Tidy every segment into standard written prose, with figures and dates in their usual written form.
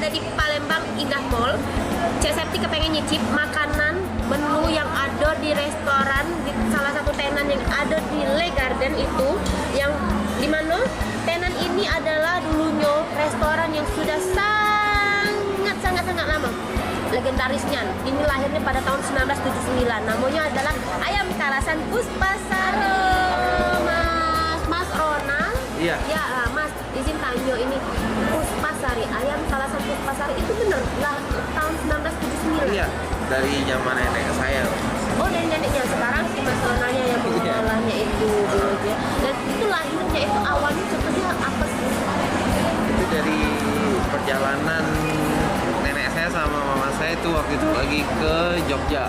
ada di Palembang Indah Mall. Cek Septi kepengen nyicip makanan menu yang ada di restoran di salah satu tenan yang ada di Le Garden itu, yang dimana tenan ini adalah dulunya restoran yang sudah sangat lama, legendarisnya. Ini lahirnya pada tahun 1979. Namanya adalah Ayam Kalasan Puspasari. Mas Ronald. Iya. Ya, Mas, izin tanya, ini Puspasari, Ayam Kalasan Puspasari itu bener lah tahun 1979? Iya, dari zaman nenek saya. Oh, dari neneknya. Sekarang si Mas Ronaldnya yang mengolahnya itu dulu ya. Dan itu lahirnya itu awalnya seperti apa sih? Itu dari perjalanan nenek saya sama mama saya itu waktu itu lagi ke Jogja.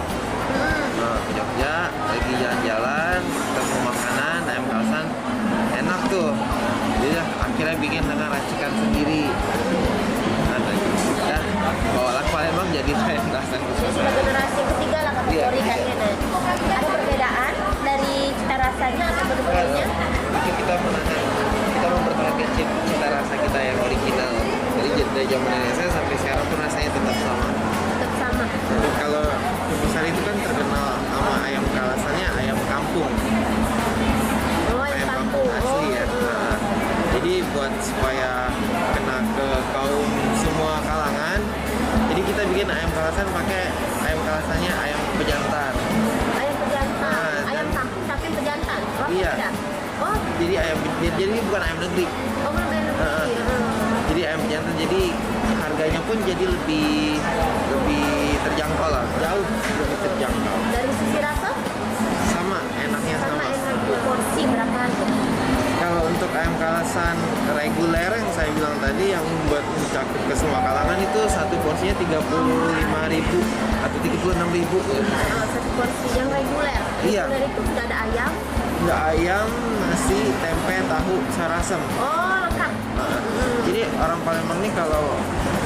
Nah, ke Jogja lagi jalan-jalan, ketemu makanan ayam kalasan, enak tuh. Jadi akhirnya bikin dengan racikan sendiri. Nah, udah bawalah ke Palembang jadi ayam kalasan Jadi Puspasari. generasi ketiga lah kategorikannya. Nah, ada perbedaan dari cita rasanya atau menu-menunya? Itu kita mempertahankan cita rasa kita yang original. Jadi dari zaman nenek saya sampai sekarang pun rasanya tetap sama. Tetap sama. Dan kalau Puspasari itu kan terkenal sama ayam kalasannya ayam kampung. Oh, yang Ayam kampung. asli ya. Nah, jadi buat supaya kena ke kaum semua kalangan, jadi kita bikin ayam kalasan pakai ayam kalasannya ayam pejantan. Ayam pejantan. Nah, Ayam kampung tapi pejantan. Oh, Iya. beda. Oh, Jadi ini bukan ayam negeri. oh belum ayam negeri. Jadi ayam pejantan, jadi harganya pun jadi lebih terjangkau lah, jauh lebih terjangkau. Dari sisi rasa Sama enaknya sama sama. enak. Porsi berapa harga? Kalau untuk ayam kalasan reguler yang saya bilang tadi yang buat mencakup ke semua kalangan itu satu porsinya 35.000 atau 36.000. Satu porsi yang reguler. Iya. Reguler itu sudah ada ayam. Ada ayam, nasi, tempe, tahu, sarasem. Oh, lengkap. Jadi orang Palembang nih kalau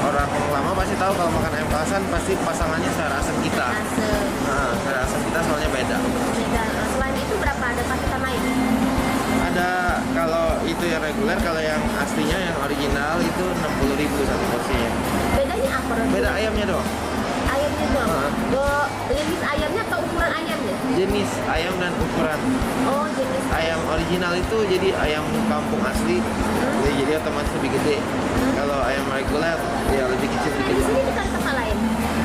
orang lama pasti tahu kalau makan ayam kalasan pasti pasangannya sarasem kita. Rasa. Nah, sarasem kita soalnya beda. Beda. Selain itu berapa ada paketan lain? Ada kalau itu yang reguler, kalau yang aslinya yang original itu 60.000 satu porsinya. Bedanya apa? Beda ayamnya dong. Ayamnya doang. Jenis ayamnya atau ukuran ayamnya? Jenis ayam dan ukuran. Oh, jenis. Ayam original itu jadi ayam kampung asli. Jadi otomatis lebih gede. Kalau ayam reguler ya lebih kecil Di dikit. sini kita ada tempat lain.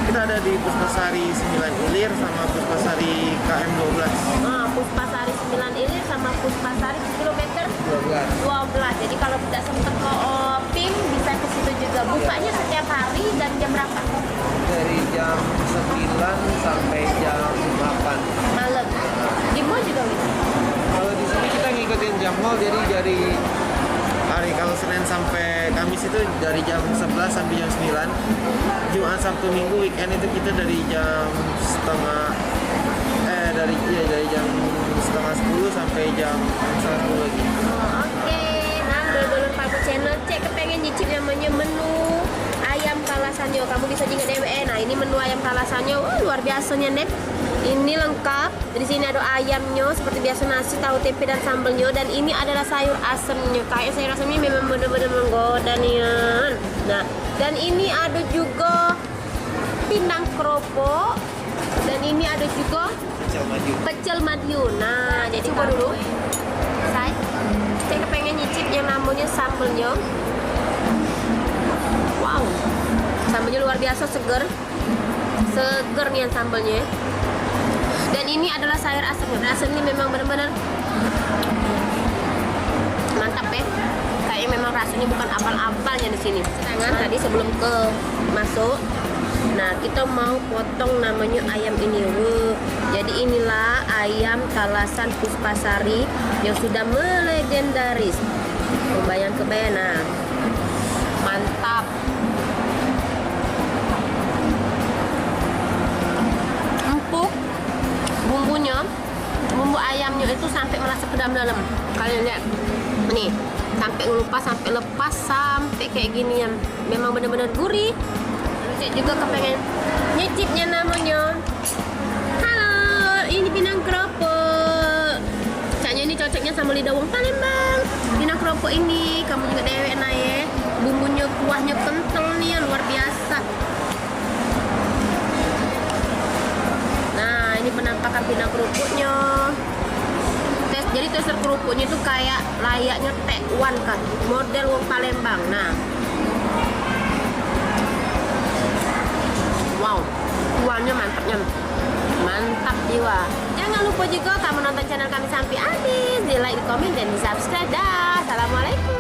Kita ada di Puspasari 9 Ilir sama Puspasari KM 12. Puspasari 9 Ilir sama Puspasari kilometer 12. 12. Jadi kalau tidak sempat ke Opim bisa ke situ juga. Bukanya setiap hari dan jam berapa? Dari jam 9 sampai jam 8. Malam. Di mall juga bisa. Kalau di sini kita ngikutin jam mall, jadi dari hari kalau Senin sampai Kamis itu dari jam 11 sampai jam 9. Jumat, Sabtu, Minggu, weekend itu kita dari jam dari jam setengah 10 sampai jam setengah 10 lagi. Oke. Nah, dulur Paku Channel cek kepengen nyicip namanya menu ayam kalasannya. Kamu bisa juga DWE. Nah, ini menu ayam kalasannya. Wah, luar biasanya, Nek. Ini lengkap. Di sini ada ayamnya seperti biasa, nasi, tahu tempe dan sambelnya, dan ini adalah sayur asemnya. Kayak sayur asemnya memang benar-benar menggoda nih. Nah, dan ini ada juga pindang keropok, dan ini ada juga Pecel maju. pecel Madiun. Nah, jadi coba dulu. Saya pengen nyicip yang namanya sambelnya. Wow, sambelnya luar biasa, seger nih yang sambelnya. Dan ini adalah sayur asemnya. Asem ini memang benar-benar mantap ya. Kayaknya memang rasanya bukan apal-apalnya di sini. Sedangkan tadi sebelum ke masuk, nah kita mau potong namanya ayam ini. Jadi inilah ayam kalasan Puspasari yang sudah melegendaris. Kebayang, nah mantap. Empuk bumbunya, bumbu ayamnya itu sampai merasa ke dalam. Kalian lihat nih, sampai ngelupas, sampai lepas, sampai kayak gini ya. Memang benar-benar gurih. Cek juga kepengen nyicipnya namanya. Halo, ini pinang keropok. Kayaknya ini cocoknya sama lidah wong Palembang. Pinang keropok ini kamu juga dewek nah ya. Bumbunya, kuahnya kental nih ya, luar luar biasa. Nah, ini penampakan pindang kerupuknya. Jadi tekstur kerupuknya itu kayak layaknya tekwan kan, model wong Palembang. Nah, wow, kuahnya mantap jiwa. Jangan lupa juga kamu nonton channel kami sampai habis, di like, di komen, dan di subscribe dah. Assalamualaikum.